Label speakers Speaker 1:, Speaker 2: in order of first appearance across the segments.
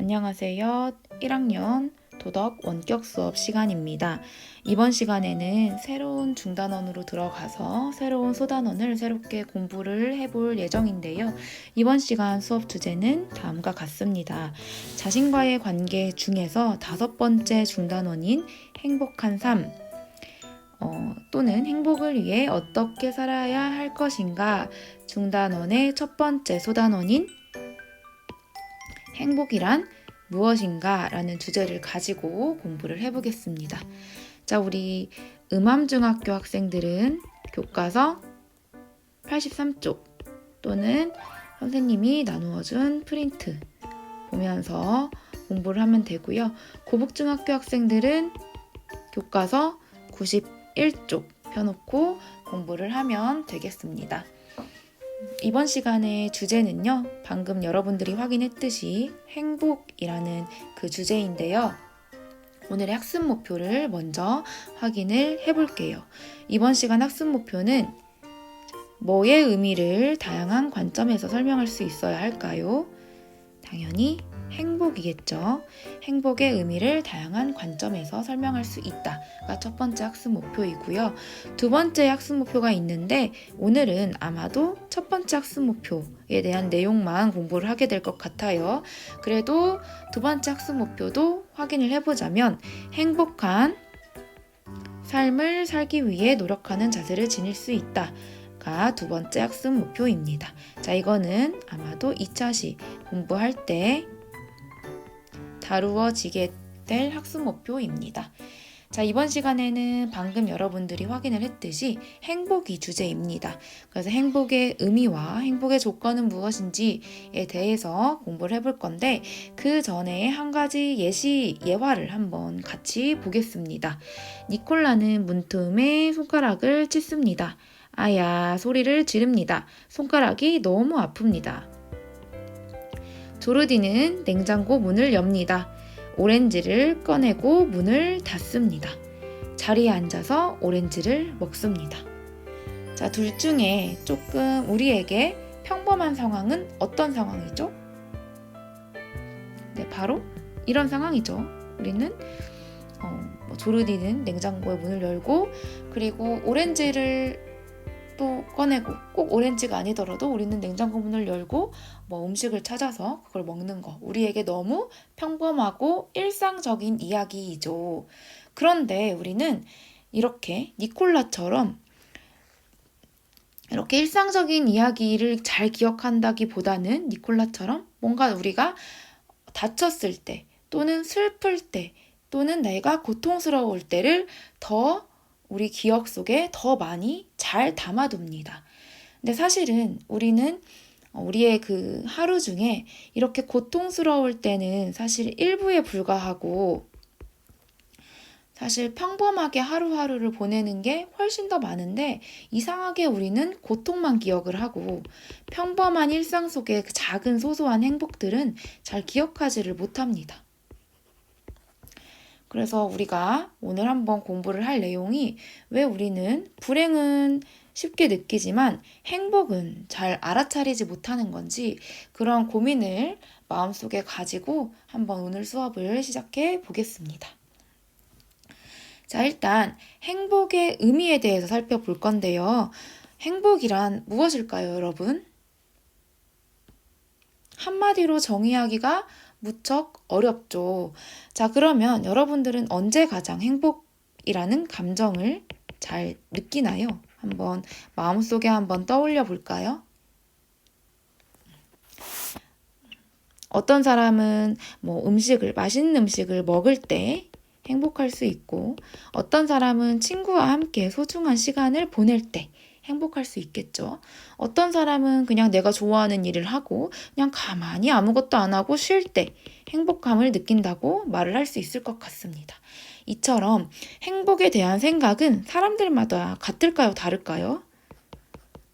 Speaker 1: 안녕하세요. 1학년 도덕 원격 수업 시간입니다. 이번 시간에는 새로운 중단원으로 들어가서 새로운 소단원을 새롭게 공부를 해볼 예정인데요. 이번 시간 수업 주제는 다음과 같습니다. 자신과의 관계 중에서 5번째 중단원인 행복한 삶, 또는 행복을 위해 어떻게 살아야 할 것인가, 중단원의 첫 번째 소단원인 행복이란 무엇인가 라는 주제를 가지고 공부를 해보겠습니다. 자, 우리 음암중학교 학생들은 교과서 83쪽 또는 선생님이 나누어준 프린트 보면서 공부를 하면 되고요. 고북중학교 학생들은 교과서 91쪽 펴놓고 공부를 하면 되겠습니다. 이번 시간의 주제는요, 방금 여러분들이 확인했듯이 행복이라는 그 주제인데요. 오늘의 학습 목표를 먼저 확인을 해볼게요. 이번 시간 학습 목표는 뭐의 의미를 다양한 관점에서 설명할 수 있어야 할까요? 당연히 행복이겠죠. 행복의 의미를 다양한 관점에서 설명할 수 있다가 첫 번째 학습 목표이고요. 두 번째 학습 목표가 있는데 오늘은 아마도 첫 번째 학습 목표에 대한 내용만 공부를 하게 될 것 같아요. 그래도 두 번째 학습 목표도 확인을 해보자면 행복한 삶을 살기 위해 노력하는 자세를 지닐 수 있다. 가 두 번째 학습 목표입니다. 자, 이거는 아마도 2차시 공부할 때 다루어지게 될 학습 목표입니다. 자, 이번 시간에는 방금 여러분들이 확인을 했듯이 행복이 주제입니다. 그래서 행복의 의미와 행복의 조건은 무엇인지에 대해서 공부를 해볼 건데 그 전에 한 가지 예화를 한번 같이 보겠습니다. 니콜라는 문틈에 손가락을 찢습니다. 아야 소리를 지릅니다. 손가락이 너무 아픕니다. 조르디는 냉장고 문을 엽니다. 오렌지를 꺼내고 문을 닫습니다. 자리에 앉아서 오렌지를 먹습니다. 자, 둘 중에 조금 우리에게 평범한 상황은 어떤 상황이죠? 네, 바로 이런 상황이죠. 우리는 조르디는 냉장고의 문을 열고 그리고 오렌지를 또 꺼내고 꼭 오렌지가 아니더라도 우리는 냉장고 문을 열고 음식을 찾아서 그걸 먹는 거 우리에게 너무 평범하고 일상적인 이야기이죠. 그런데 우리는 이렇게 니콜라처럼 이렇게 일상적인 이야기를 잘 기억한다기보다는 니콜라처럼 뭔가 우리가 다쳤을 때 또는 슬플 때 또는 내가 고통스러울 때를 더 우리 기억 속에 더 많이 잘 담아둡니다. 근데 사실은 우리는 우리의 그 하루 중에 이렇게 고통스러울 때는 사실 일부에 불과하고 사실 평범하게 하루하루를 보내는 게 훨씬 더 많은데 이상하게 우리는 고통만 기억을 하고 평범한 일상 속의 그 작은 소소한 행복들은 잘 기억하지를 못합니다. 그래서 우리가 오늘 한번 공부를 할 내용이 왜 우리는 불행은 쉽게 느끼지만 행복은 잘 알아차리지 못하는 건지 그런 고민을 마음속에 가지고 한번 오늘 수업을 시작해 보겠습니다. 자, 일단 행복의 의미에 대해서 살펴볼 건데요. 행복이란 무엇일까요, 여러분? 한마디로 정의하기가 무척 어렵죠. 자, 그러면 여러분들은 언제 가장 행복이라는 감정을 잘 느끼나요? 한번 마음속에 한번 떠올려 볼까요? 어떤 사람은 맛있는 음식을 먹을 때 행복할 수 있고 어떤 사람은 친구와 함께 소중한 시간을 보낼 때 행복할 수 있겠죠. 어떤 사람은 그냥 내가 좋아하는 일을 하고 그냥 가만히 아무것도 안 하고 쉴 때 행복감을 느낀다고 말을 할 수 있을 것 같습니다. 이처럼 행복에 대한 생각은 사람들마다 같을까요? 다를까요?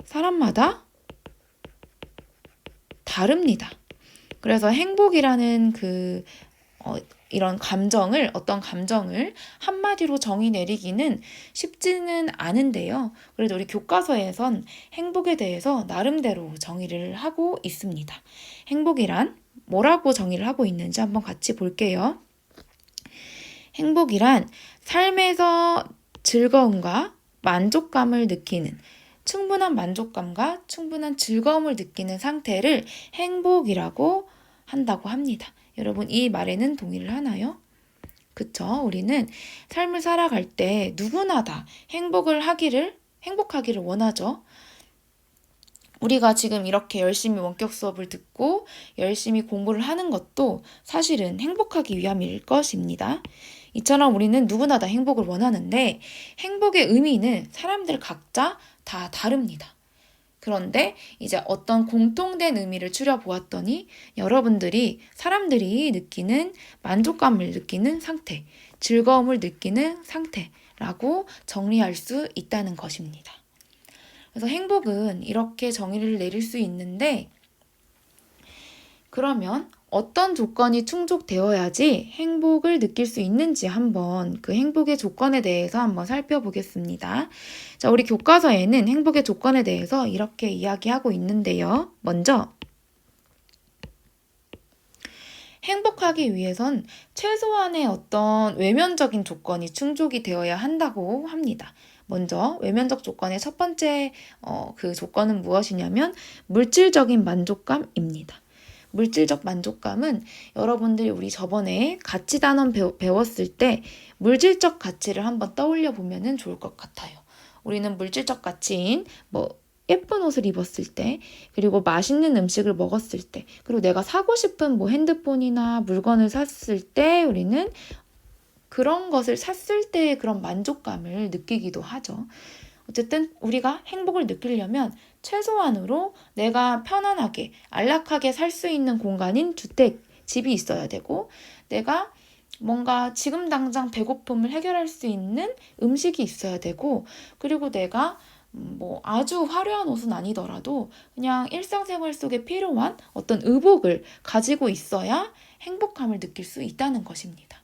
Speaker 1: 사람마다 다릅니다. 그래서 행복이라는 이런 어떤 감정을 한마디로 정의 내리기는 쉽지는 않은데요. 그래도 우리 교과서에선 행복에 대해서 나름대로 정의를 하고 있습니다. 행복이란 뭐라고 정의를 하고 있는지 한번 같이 볼게요. 행복이란 삶에서 즐거움과 만족감을 느끼는, 충분한 만족감과 충분한 즐거움을 느끼는 상태를 행복이라고 한다고 합니다. 여러분, 이 말에는 동의를 하나요? 그쵸? 우리는 삶을 살아갈 때 누구나 다 행복하기를 원하죠. 우리가 지금 이렇게 열심히 원격 수업을 듣고 열심히 공부를 하는 것도 사실은 행복하기 위함일 것입니다. 이처럼 우리는 누구나 다 행복을 원하는데 행복의 의미는 사람들 각자 다 다릅니다. 그런데 이제 어떤 공통된 의미를 추려보았더니 사람들이 느끼는 만족감을 느끼는 상태, 즐거움을 느끼는 상태라고 정리할 수 있다는 것입니다. 그래서 행복은 이렇게 정의를 내릴 수 있는데, 그러면 어떤 조건이 충족되어야지 행복을 느낄 수 있는지 한번 그 행복의 조건에 대해서 한번 살펴보겠습니다. 자, 우리 교과서에는 행복의 조건에 대해서 이렇게 이야기하고 있는데요. 먼저 행복하기 위해선 최소한의 어떤 외면적인 조건이 충족이 되어야 한다고 합니다. 먼저 외면적 조건의 첫 번째 그 조건은 무엇이냐면 물질적인 만족감입니다. 물질적 만족감은 여러분들이 우리 저번에 가치 단원 배웠을 때 물질적 가치를 한번 떠올려 보면 좋을 것 같아요. 우리는 물질적 가치인 예쁜 옷을 입었을 때, 그리고 맛있는 음식을 먹었을 때, 그리고 내가 사고 싶은 핸드폰이나 물건을 샀을 때 우리는 그런 것을 샀을 때의 그런 만족감을 느끼기도 하죠. 어쨌든 우리가 행복을 느끼려면 최소한으로 내가 편안하게 안락하게 살 수 있는 공간인 주택, 집이 있어야 되고, 내가 뭔가 지금 당장 배고픔을 해결할 수 있는 음식이 있어야 되고, 그리고 내가 아주 화려한 옷은 아니더라도 그냥 일상생활 속에 필요한 어떤 의복을 가지고 있어야 행복감을 느낄 수 있다는 것입니다.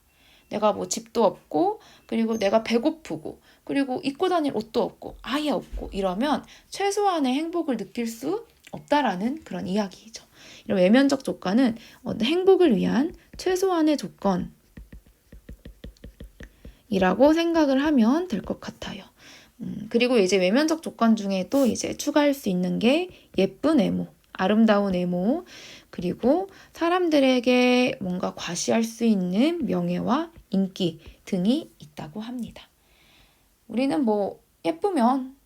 Speaker 1: 내가 집도 없고, 그리고 내가 배고프고, 그리고 입고 다닐 옷도 없고, 아예 없고 이러면 최소한의 행복을 느낄 수 없다라는 그런 이야기이죠. 이런 외면적 조건은 행복을 위한 최소한의 조건이라고 생각을 하면 될 것 같아요. 그리고 이제 외면적 조건 중에 또 이제 추가할 수 있는 게 예쁜 외모, 아름다운 외모, 그리고 사람들에게 뭔가 과시할 수 있는 명예와 인기 등이 있다고 합니다. 우리는 예쁘면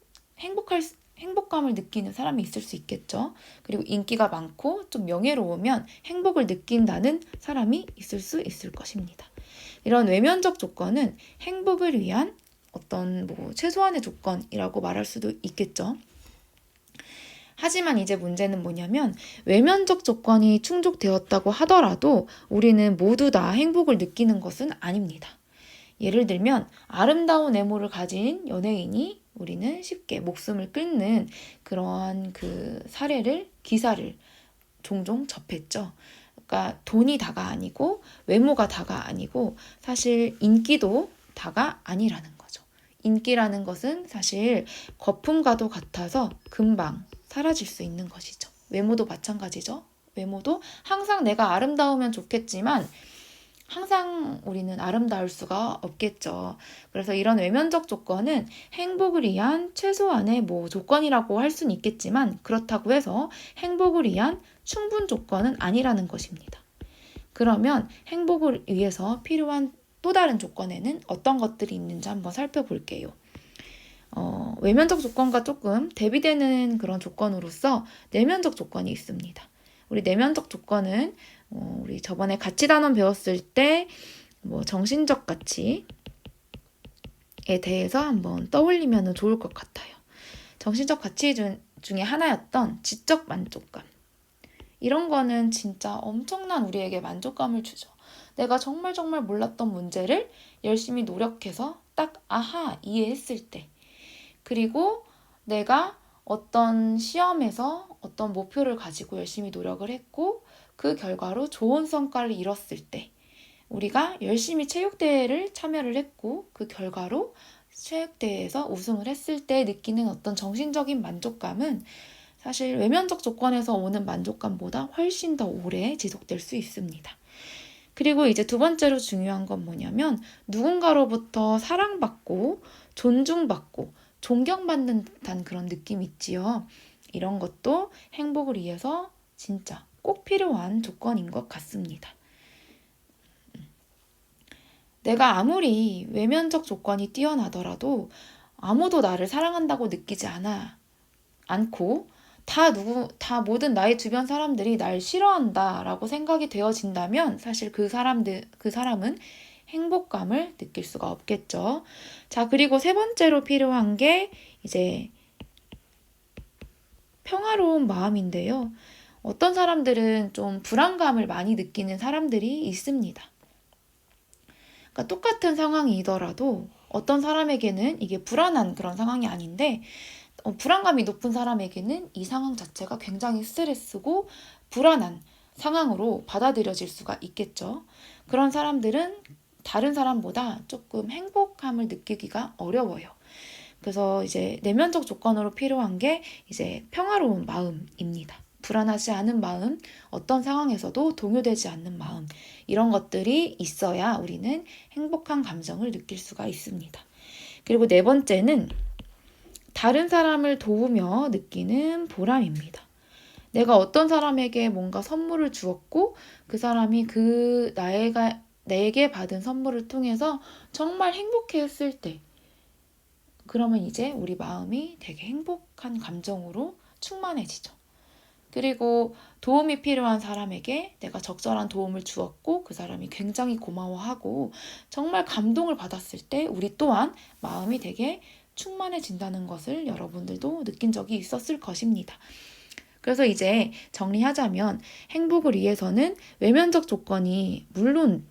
Speaker 1: 행복감을 느끼는 사람이 있을 수 있겠죠. 그리고 인기가 많고 좀 명예로우면 행복을 느낀다는 사람이 있을 수 있을 것입니다. 이런 외면적 조건은 행복을 위한 어떤 최소한의 조건이라고 말할 수도 있겠죠. 하지만 이제 문제는 뭐냐면 외면적 조건이 충족되었다고 하더라도 우리는 모두 다 행복을 느끼는 것은 아닙니다. 예를 들면 아름다운 외모를 가진 연예인이 우리는 쉽게 목숨을 끊는 그러한 기사를 종종 접했죠. 그러니까 돈이 다가 아니고 외모가 다가 아니고 사실 인기도 다가 아니라는 거죠. 인기라는 것은 사실 거품과도 같아서 금방 사라질 수 있는 것이죠. 외모도 마찬가지죠. 외모도 항상 내가 아름다우면 좋겠지만 항상 우리는 아름다울 수가 없겠죠. 그래서 이런 외면적 조건은 행복을 위한 최소한의 조건이라고 할 수는 있겠지만 그렇다고 해서 행복을 위한 충분 조건은 아니라는 것입니다. 그러면 행복을 위해서 필요한 또 다른 조건에는 어떤 것들이 있는지 한번 살펴볼게요. 외면적 조건과 조금 대비되는 그런 조건으로서 내면적 조건이 있습니다. 우리 내면적 조건은 우리 저번에 가치 단원 배웠을 때 정신적 가치에 대해서 한번 떠올리면 좋을 것 같아요. 정신적 가치 중에 하나였던 지적 만족감. 이런 거는 진짜 엄청난 우리에게 만족감을 주죠. 내가 정말 몰랐던 문제를 열심히 노력해서 딱 이해했을 때, 그리고 내가 어떤 시험에서 어떤 목표를 가지고 열심히 노력을 했고 그 결과로 좋은 성과를 이뤘을 때, 우리가 열심히 체육대회를 참여를 했고 그 결과로 체육대회에서 우승을 했을 때 느끼는 어떤 정신적인 만족감은 사실 외면적 조건에서 오는 만족감보다 훨씬 더 오래 지속될 수 있습니다. 그리고 이제 두 번째로 중요한 건 뭐냐면 누군가로부터 사랑받고 존중받고 존경받는 듯한 그런 느낌 있지요. 이런 것도 행복을 위해서 진짜 꼭 필요한 조건인 것 같습니다. 내가 아무리 외면적 조건이 뛰어나더라도 아무도 나를 사랑한다고 느끼지 않고 다 모든 나의 주변 사람들이 날 싫어한다라고 생각이 되어진다면 사실 그 사람은 행복감을 느낄 수가 없겠죠. 자, 그리고 세 번째로 필요한 게 이제 평화로운 마음인데요. 어떤 사람들은 좀 불안감을 많이 느끼는 사람들이 있습니다. 그러니까 똑같은 상황이더라도 어떤 사람에게는 이게 불안한 그런 상황이 아닌데 불안감이 높은 사람에게는 이 상황 자체가 굉장히 스트레스고 불안한 상황으로 받아들여질 수가 있겠죠. 그런 사람들은 다른 사람보다 조금 행복함을 느끼기가 어려워요. 그래서 이제 내면적 조건으로 필요한 게 이제 평화로운 마음입니다. 불안하지 않은 마음, 어떤 상황에서도 동요되지 않는 마음, 이런 것들이 있어야 우리는 행복한 감정을 느낄 수가 있습니다. 그리고 네 번째는 다른 사람을 도우며 느끼는 보람입니다. 내가 어떤 사람에게 뭔가 선물을 주었고 그 사람이 내게 받은 선물을 통해서 정말 행복해했을 때 그러면 이제 우리 마음이 되게 행복한 감정으로 충만해지죠. 그리고 도움이 필요한 사람에게 내가 적절한 도움을 주었고 그 사람이 굉장히 고마워하고 정말 감동을 받았을 때 우리 또한 마음이 되게 충만해진다는 것을 여러분들도 느낀 적이 있었을 것입니다. 그래서 이제 정리하자면 행복을 위해서는 외면적 조건이 물론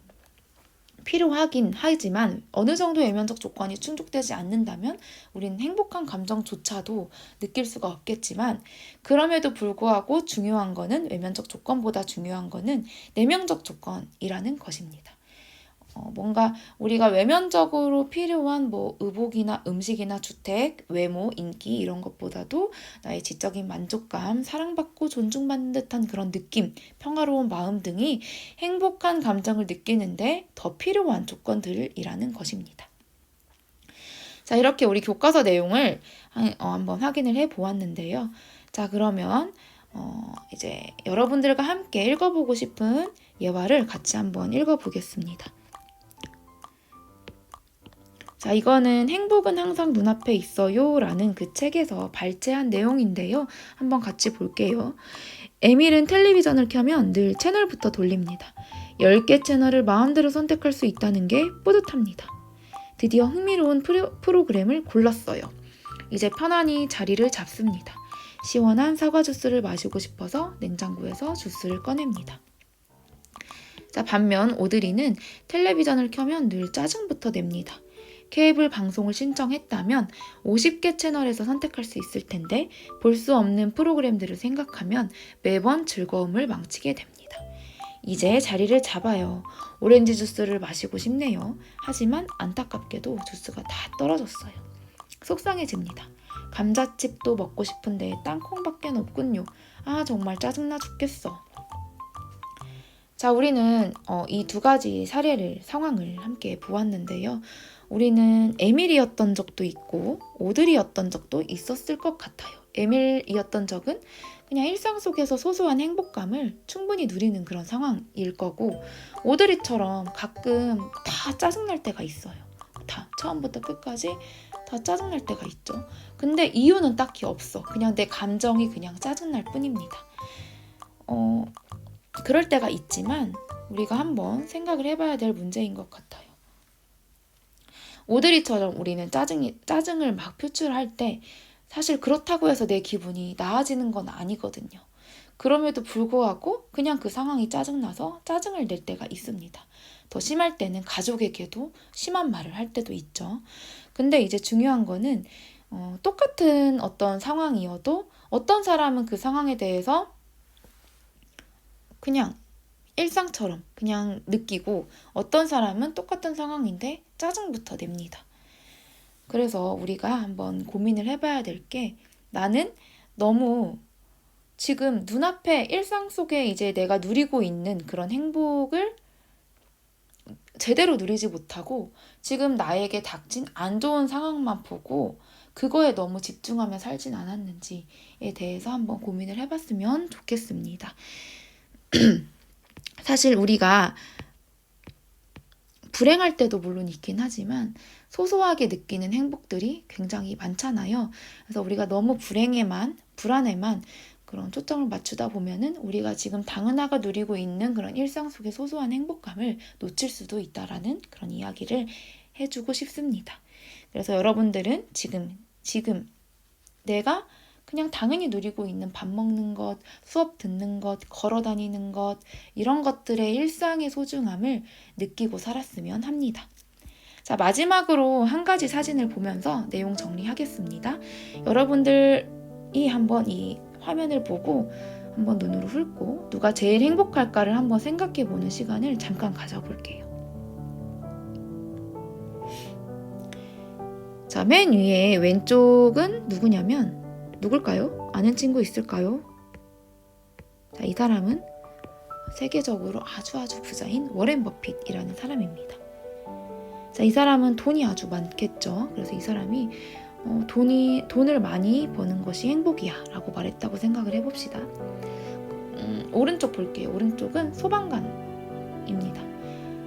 Speaker 1: 필요하긴 하지만 어느 정도 외면적 조건이 충족되지 않는다면 우리는 행복한 감정조차도 느낄 수가 없겠지만 그럼에도 불구하고 중요한 거는 외면적 조건보다 중요한 거는 내면적 조건이라는 것입니다. 뭔가 우리가 외면적으로 필요한 뭐 의복이나 음식이나 주택, 외모, 인기 이런 것보다도 나의 지적인 만족감, 사랑받고 존중받는 듯한 그런 느낌, 평화로운 마음 등이 행복한 감정을 느끼는데 더 필요한 조건들이라는 것입니다. 자, 이렇게 우리 교과서 내용을 한번 확인을 해 보았는데요. 자, 그러면 이제 여러분들과 함께 읽어보고 싶은 예화를 같이 한번 읽어보겠습니다. 자, 이거는 행복은 항상 눈앞에 있어요 라는 그 책에서 발췌한 내용인데요. 한번 같이 볼게요. 에밀은 텔레비전을 켜면 늘 채널부터 돌립니다. 10개 채널을 마음대로 선택할 수 있다는 게 뿌듯합니다. 드디어 흥미로운 프로그램을 골랐어요. 이제 편안히 자리를 잡습니다. 시원한 사과 주스를 마시고 싶어서 냉장고에서 주스를 꺼냅니다. 자, 반면 오드리는 텔레비전을 켜면 늘 짜증부터 냅니다. 케이블 방송을 신청했다면 50개 채널에서 선택할 수 있을 텐데 볼 수 없는 프로그램들을 생각하면 매번 즐거움을 망치게 됩니다. 이제 자리를 잡아요. 오렌지 주스를 마시고 싶네요. 하지만 안타깝게도 주스가 다 떨어졌어요. 속상해집니다. 감자칩도 먹고 싶은데 땅콩밖에 없군요. 아, 정말 짜증나 죽겠어. 자, 우리는 이 두 가지 상황을 함께 보았는데요. 우리는 에밀이었던 적도 있고 오드리였던 적도 있었을 것 같아요. 에밀이었던 적은 그냥 일상 속에서 소소한 행복감을 충분히 누리는 그런 상황일 거고 오드리처럼 가끔 다 짜증날 때가 있어요. 다 처음부터 끝까지 다 짜증날 때가 있죠. 근데 이유는 딱히 없어. 그냥 내 감정이 그냥 짜증날 뿐입니다. 그럴 때가 있지만 우리가 한번 생각을 해봐야 될 문제인 것 같아요. 오드리처럼 우리는 짜증을 막 표출할 때 사실 그렇다고 해서 내 기분이 나아지는 건 아니거든요. 그럼에도 불구하고 그냥 그 상황이 짜증나서 짜증을 낼 때가 있습니다. 더 심할 때는 가족에게도 심한 말을 할 때도 있죠. 근데 이제 중요한 거는 똑같은 어떤 상황이어도 어떤 사람은 그 상황에 대해서 그냥 일상처럼 그냥 느끼고 어떤 사람은 똑같은 상황인데 짜증부터 냅니다. 그래서 우리가 한번 고민을 해봐야 될 게 나는 너무 지금 눈앞에 일상 속에 이제 내가 누리고 있는 그런 행복을 제대로 누리지 못하고 지금 나에게 닥친 안 좋은 상황만 보고 그거에 너무 집중하며 살진 않았는지에 대해서 한번 고민을 해봤으면 좋겠습니다. 사실 우리가 불행할 때도 물론 있긴 하지만 소소하게 느끼는 행복들이 굉장히 많잖아요. 그래서 우리가 너무 불안에만 그런 초점을 맞추다 보면은 우리가 지금 당연하게 누리고 있는 그런 일상 속의 소소한 행복감을 놓칠 수도 있다라는 그런 이야기를 해주고 싶습니다. 그래서 여러분들은 지금 내가 그냥 당연히 누리고 있는 밥 먹는 것, 수업 듣는 것, 걸어 다니는 것, 이런 것들의 일상의 소중함을 느끼고 살았으면 합니다. 자, 마지막으로 한 가지 사진을 보면서 내용 정리하겠습니다. 여러분들이 한번 이 화면을 보고 한번 눈으로 훑고 누가 제일 행복할까를 한번 생각해 보는 시간을 잠깐 가져볼게요. 자, 맨 위에 왼쪽은 누구냐면 누굴까요? 아는 친구 있을까요? 자, 이 사람은 세계적으로 아주 부자인 워렌 버핏이라는 사람입니다. 자, 이 사람은 돈이 아주 많겠죠. 그래서 이 사람이 돈을 많이 버는 것이 행복이야 라고 말했다고 생각을 해봅시다. 오른쪽 볼게요. 오른쪽은 소방관입니다.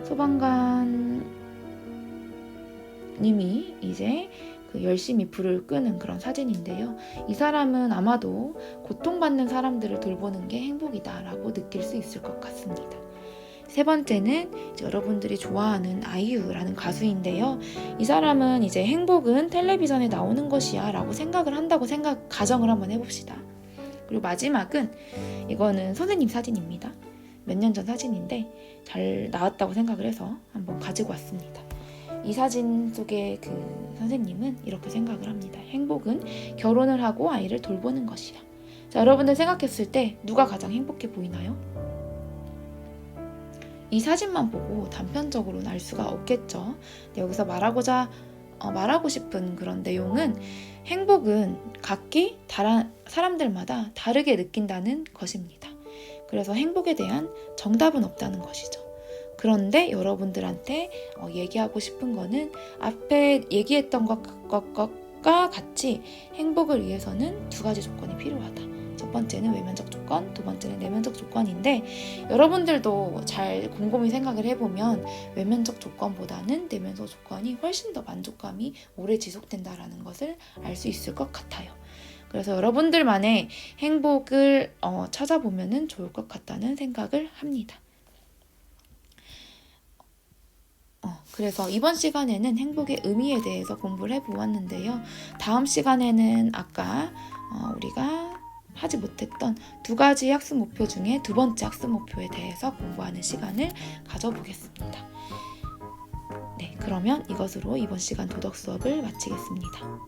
Speaker 1: 소방관님이 이제 열심히 불을 끄는 그런 사진인데요. 이 사람은 아마도 고통받는 사람들을 돌보는 게 행복이다라고 느낄 수 있을 것 같습니다. 세 번째는 이제 여러분들이 좋아하는 아이유라는 가수인데요. 이 사람은 이제 행복은 텔레비전에 나오는 것이야 라고 생각을 한다고 가정을 한번 해봅시다. 그리고 마지막은 이거는 선생님 사진입니다. 몇 년 전 사진인데 잘 나왔다고 생각을 해서 한번 가지고 왔습니다. 이 사진 속의 그 선생님은 이렇게 생각을 합니다. 행복은 결혼을 하고 아이를 돌보는 것이야. 자, 여러분들 생각했을 때 누가 가장 행복해 보이나요? 이 사진만 보고 단편적으로는 알 수가 없겠죠. 여기서 말하고 싶은 그런 내용은 행복은 각기 사람들마다 다르게 느낀다는 것입니다. 그래서 행복에 대한 정답은 없다는 것이죠. 그런데 여러분들한테 얘기하고 싶은 거는 앞에 얘기했던 것과 같이 행복을 위해서는 두 가지 조건이 필요하다. 첫 번째는 외면적 조건, 두 번째는 내면적 조건인데 여러분들도 잘 곰곰이 생각을 해보면 외면적 조건보다는 내면적 조건이 훨씬 더 만족감이 오래 지속된다라는 것을 알 수 있을 것 같아요. 그래서 여러분들만의 행복을 찾아보면 좋을 것 같다는 생각을 합니다. 그래서 이번 시간에는 행복의 의미에 대해서 공부를 해보았는데요. 다음 시간에는 아까 우리가 하지 못했던 두 가지 학습 목표 중에 두 번째 학습 목표에 대해서 공부하는 시간을 가져보겠습니다. 네, 그러면 이것으로 이번 시간 도덕 수업을 마치겠습니다.